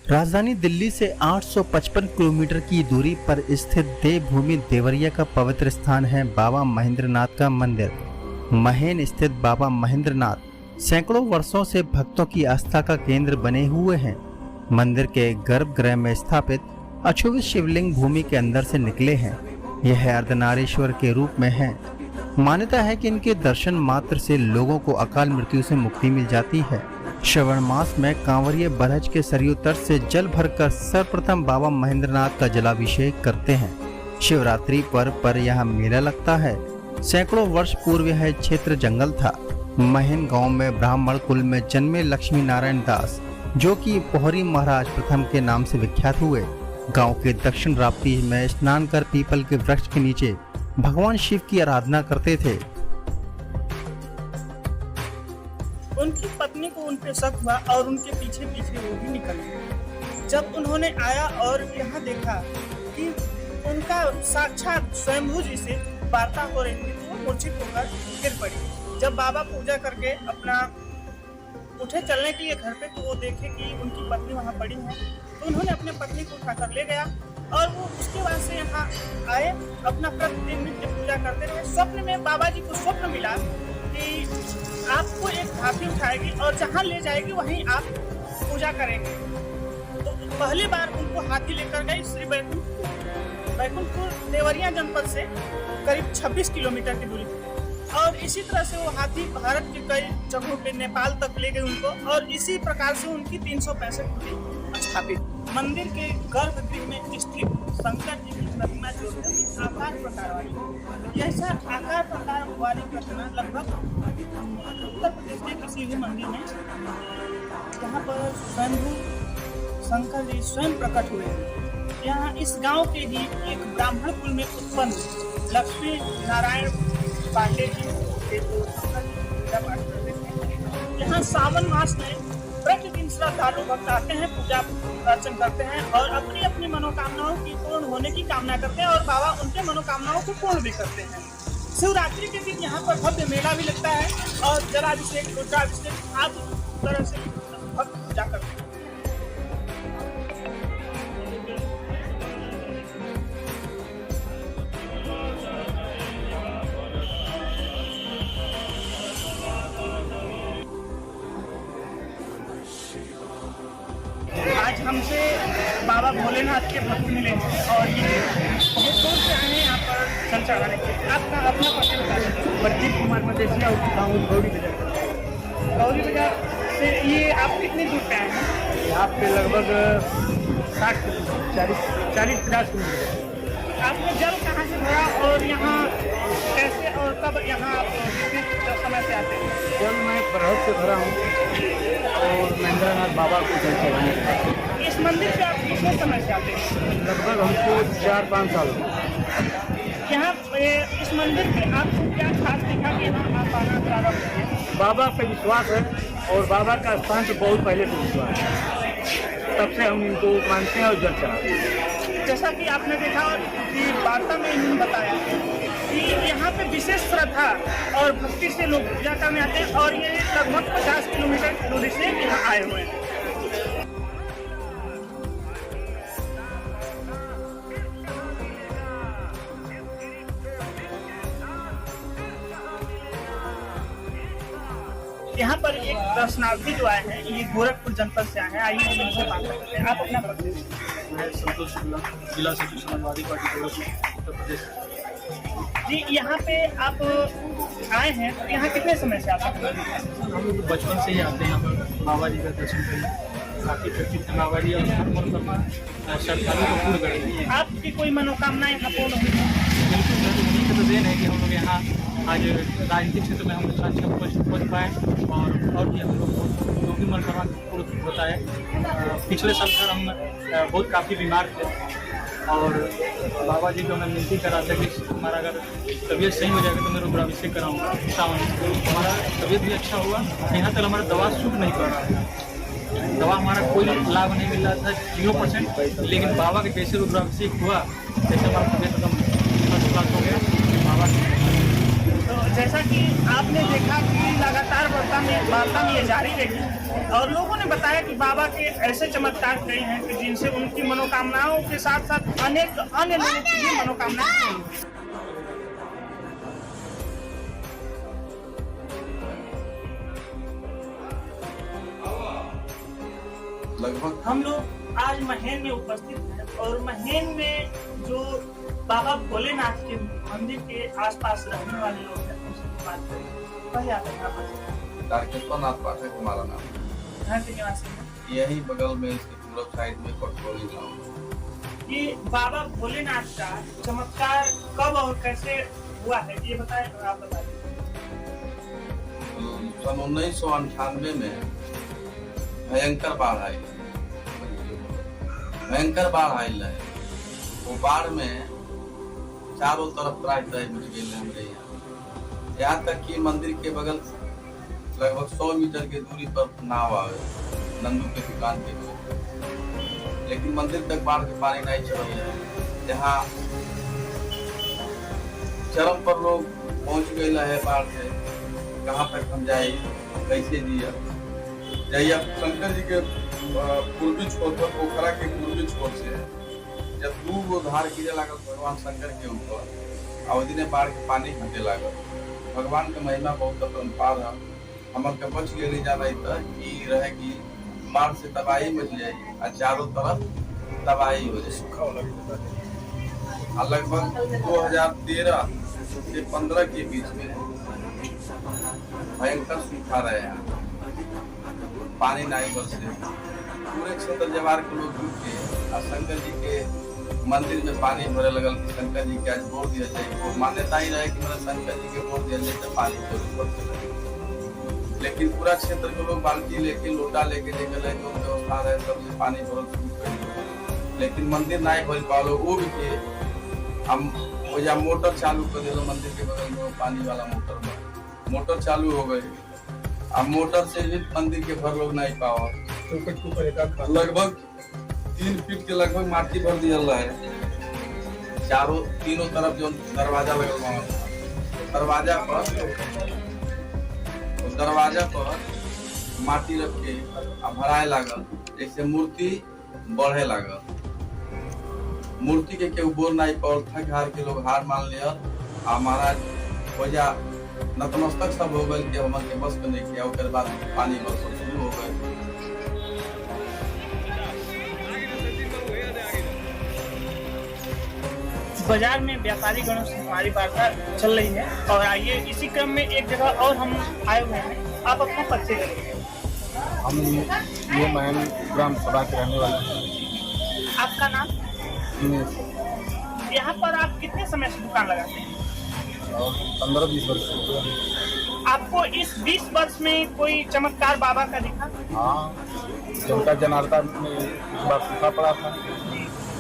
राजधानी दिल्ली से 855 किलोमीटर की दूरी पर स्थित देवभूमि देवरिया का पवित्र स्थान है बाबा महेंद्रनाथ का मंदिर। महेन स्थित बाबा महेंद्रनाथ सैकड़ों वर्षों से भक्तों की आस्था का केंद्र बने हुए हैं। मंदिर के गर्भगृह में स्थापित अछूत शिवलिंग भूमि के अंदर से निकले हैं। यह अर्धनारीश्वर के रूप में है। मान्यता है कि इनके दर्शन मात्र से लोगों को अकाल मृत्यु से मुक्ति मिल जाती है। श्रवण मास में कांवरिये बरहज के सरयू तट से जल भरकर सर्वप्रथम बाबा महेंद्रनाथ का जलाभिषेक करते हैं। शिवरात्रि पर्व पर यहाँ मेला लगता है। सैकड़ों वर्ष पूर्व यह क्षेत्र जंगल था। महेन गांव में ब्राह्मण कुल में जन्मे लक्ष्मी नारायण दास, जो कि पोहरी महाराज प्रथम के नाम से विख्यात हुए, गांव के दक्षिण राप्ती में स्नान कर पीपल के वृक्ष के नीचे भगवान शिव की आराधना करते थे। उनकी पत्नी को उन पे शक हुआ और उनके पीछे पीछे वो भी निकल गए। जब उन्होंने आया और यहाँ देखा कि उनका साक्षात स्वयंभू जी से वार्ता हो रही थी, तो वो मूर्छित होकर गिर पड़ी। जब बाबा पूजा करके अपना उठे चलने के लिए घर पे, तो वो देखे कि उनकी पत्नी वहाँ पड़ी है, तो उन्होंने अपने पत्नी को उठाकर ले गया और वो उसके बाद से यहाँ आए, अपना प्रतिदिन नित्य पूजा करते रहे। स्वप्न में बाबा जी को स्वप्न मिला कि आपको एक हाथी उठाएगी और जहाँ ले जाएगी वहीं आप पूजा करेंगे। तो पहली बार उनको हाथी लेकर गई श्री बैकुंठपुर देवरिया जनपद से करीब 26 किलोमीटर की दूरी पर, और इसी तरह से वो हाथी भारत के कई जगहों पे नेपाल तक ले गए उनको, और इसी प्रकार से उनकी 365 मूर्ति स्थापित। मंदिर के गर्भगृह में स्थित शंकर जी की प्रतिमा जो है आकार प्रकार वाली, यह आकार प्रकार वाली प्रतिमा लगभग उत्तर प्रदेश के किसी भी मंदिर में जहाँ पर स्वयंभू शंकर जी स्वयं प्रकट हुए। यहाँ इस गांव के ही एक ब्राह्मण कुल में उत्पन्न लक्ष्मी नारायण पांडे जी के जो शंकर जी की पूजा पाठ करते थे। यहाँ सावन मास में प्रतिदिन श्रद्धालु भक्त आते हैं, पूजा अर्चन करते हैं और अपनी अपनी मनोकामनाओं की पूर्ण होने की कामना करते हैं, और बाबा उनके मनोकामनाओं को पूर्ण भी करते हैं। शिवरात्रि के दिन यहाँ पर भव्य मेला भी लगता है और जलाभिषेक, रुद्राभिषेक आदि तरह से भक्त पूजा करते हैं। आज हमसे बाबा भोलेनाथ के भक्त मिले और ये बहुत दूर से आए हैं यहाँ पर जल चढ़ाने के लिए। आपका अपना परिचय बता दीजिए। प्रदीप कुमार मदेशिया गाँव गौरी बाजार से ये आप कितनी दूर पे आए हैं? यहाँ पे लगभग 40-50 किलोमीटर। आपने जल कहाँ से भरा और यहाँ कैसे और कब यहाँ आप कितने समय से आते हैं? जल मैं बरहज से भरा हूँ और महेंद्रनाथ बाबा को जल चढ़ाने। इस मंदिर पे आप कितने समय से आते हैं? लगभग हमको 4-5 साल हो। यहाँ इस मंदिर पे आपको क्या खास दिखा कि यहाँ आप आना प्रारंभ किए? बाबा पे विश्वास है और बाबा का स्थान तो बहुत पहले से विश्वास है, तब से हम इनको मानते हैं और जल चढ़ाते हैं। जैसा कि आपने देखा कि वार्ता में इन्होंने बताया कि यहाँ पे विशेष श्रद्धा और भक्ति से लोग पूजा करने आते हैं और ये लगभग 50 किलोमीटर की दूरी से यहाँ आए हुए हैं। यहाँ पर एक दर्शनार्थी जो आए हैं, ये गोरखपुर जनपद से आए हैं। आइए हम इनसे बात करते हैं। आप अपना परिचय दीजिए। मैं संतोष शुक्ला, जिला सचिव समाजवादी पार्टी उत्तर प्रदेश। जी, यहाँ पे आप आए हैं, तो यहाँ कितने समय से आते हैं? हम लोग बचपन से ही आते हैं यहाँ पर बाबा जी का दर्शन करने। काफ़ी प्रसिद्ध बाबा जी और श्रद्धालुओं को पूर्ण करेंगे। आपकी कोई मनोकामना यहाँ पूर्ण हुई है? बिल्कुल, उन्हीं का तो देन है कि हम लोग यहाँ आज राजनीतिक क्षेत्र में हम लोग अच्छा पहुँच पाए और भी हम लोग जो भी मनोकामना पूर्ण होता है। पिछले साल सर हम बहुत काफ़ी बीमार थे और बाबा जी को हमें विनती करा था कि हमारा अगर तबीयत सही हो जाएगा तो मैं रुद्राभिषेक कराऊंगा सावन में। हमारा तबीयत भी अच्छा हुआ। यहाँ तक हमारा दवा सूट नहीं कर रहा था, दवा हमारा कोई लाभ नहीं मिल रहा था 0%, लेकिन बाबा के जैसे रुद्राभिषेक हुआ जैसे हमारा तबीयत एकदम हो गया बाबा। तो जैसा कि आपने देखा कि लगातार वार्ता में ये जारी रही और लोगों ने बताया कि बाबा के ऐसे चमत्कार कई हैं कि जिनसे उनकी मनोकामनाओं के साथ साथ अनेक अन्य लोगों की भी मनोकामनाएं पूरी हुई। लगभग हम लोग आज महेन में उपस्थित हैं और महेन में जो बाबा भोलेनाथ के मंदिर के आसपास रहने वाले लोग हैं उनसे बात करें। पहले आप यहाँ पर तारकेश्वर नाथ पाठक हमारा नाम है। यहाँ के निवासी हैं। यही बगल में इसके पूरब साइड में कटोली गाँव। ये बाबा भोलेनाथ का चमत्कार कब और कैसे हुआ है ये बताएं और आप बताइए। सन 1998 में भयंकर बाढ़ आई। भयंकर बाढ़ आई है। वो बाढ़ में चारों तरफ त्राही त्राही मिट गई हमारे यहाँ तक कि मंदिर के बगल लगभग 100 मीटर की दूरी पर नाव आवे नंदू के दुकान के लिए, लेकिन मंदिर तक बाढ़ के पानी नहीं चढ़ है। यहाँ चरम पर लोग पहुंच गए है बाढ़ से। कहाँ तक हम जाए, कैसे जिया जैया शंकर जी के पूर्वी छोर पर पोखरा के पूर्वी छोर से जब दूर धार गिरे लागल भगवान शंकर के ऊपर अवधि ने बाढ़ के पानी घटे लागल। भगवान के महिमा बहुत अपरंपार है। हमर के बच गए जाना कि रहे कि बाढ़ से तबाही मच जाए और चारों तरफ तबाही हो जाए। लगभग 2013 से 15 के बीच में भयंकर सूखा रहे हैं, पानी नहीं बरसे। पूरे क्षेत्र जवार के लोग जुट के और शंकर जी के मंदिर में पानी भरे लगल कि शंकर जी के आज बोर दिया जाए। वो मान्यता ही रहे कि मतलब शंकर जी के बोर दिया जाए तो पानी बढ़ते लगे। लेकिन पूरा क्षेत्र के लोग बाल्टी लेके लोटा लेके निकले जो व्यवस्था रहे सबसे पानी भरल शुरू कर। लेकिन मंदिर नहीं भर पालो वो भी के हम वो मोटर चालू कर दिलो। मंदिर के बगल में पानी वाला मोटर चालू हो गई। अब मोटर से भी मंदिर के भर लोग नहीं पाओ। लगभग 3 फीट के लगभग माटी भर दिया है। तीनों तरफ जो दरवाजा लगा दरवाजा पर माटी रख के भराए लागल। जैसे मूर्ति बढ़े लागल। मूर्ति के केहू बोल नहीं पड़ल। थक हार के लोग हार मान लिया। महाराज वजह नतमस्तक सब हो गए कि हमन के बस में नहीं किया। उसके बाद पानी बरसना शुरू हो गए। बाजार में व्यापारी गणों से हमारी वार्ता चल रही है और आइए इसी क्रम में एक जगह और हम आए हुए हैं। आप अपना परिचय करेंगे। हम ये महन ग्राम सभा के रहने वाले हैं। आपका नाम? यहाँ पर आप कितने समय से दुकान लगाते हैं? 15-20 वर्ष से। आपको इस 20 वर्ष में कोई चमत्कार बाबा का दिखा? हाँ, जनता जनार्दन में एक बार सूखा पड़ा था।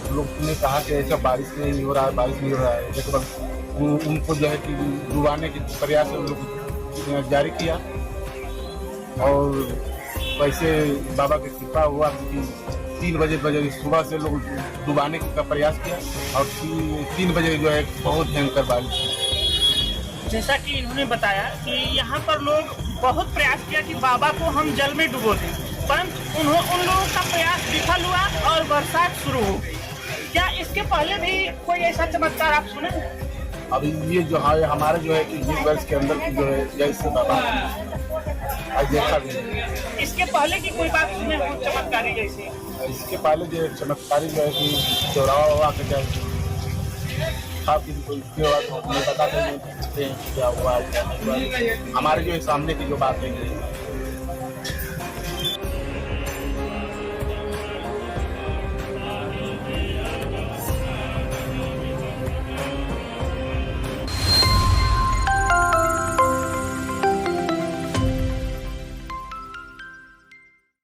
लोग ने कहा कि ऐसा बारिश नहीं हो रहा है, बारिश नहीं हो रहा है। एक बार उनको जो है कि डुबाने के प्रयास उन लोग जारी किया और वैसे बाबा की कृपा हुआ कि 3 बजे सुबह से लोग डुबाने का प्रयास किया और 3 बजे जो है बहुत भयंकर बारिश हुई। जैसा कि इन्होंने बताया कि यहाँ पर लोग बहुत प्रयास किया कि बाबा को हम जल में डुबो दें, परंतु उन लोगों का प्रयास विफल हुआ और बरसात शुरू हो गई। क्या इसके पहले भी कोई ऐसा चमत्कार आप सुने? अभी ये जो है हमारे जो है कि 20 वर्ष के अंदर की जो है जैसे बाबा आज देखा गया। इसके पहले की कोई बात सुने हो चमत्कारी जैसी? इसके पहले जो चमत्कारी जो है कि चौराहा हुआ के जाए काफी कोई बात हमें बता सकते हैं क्या हुआ क्या नहीं हुआ। हमारे जो सामने की जो बात है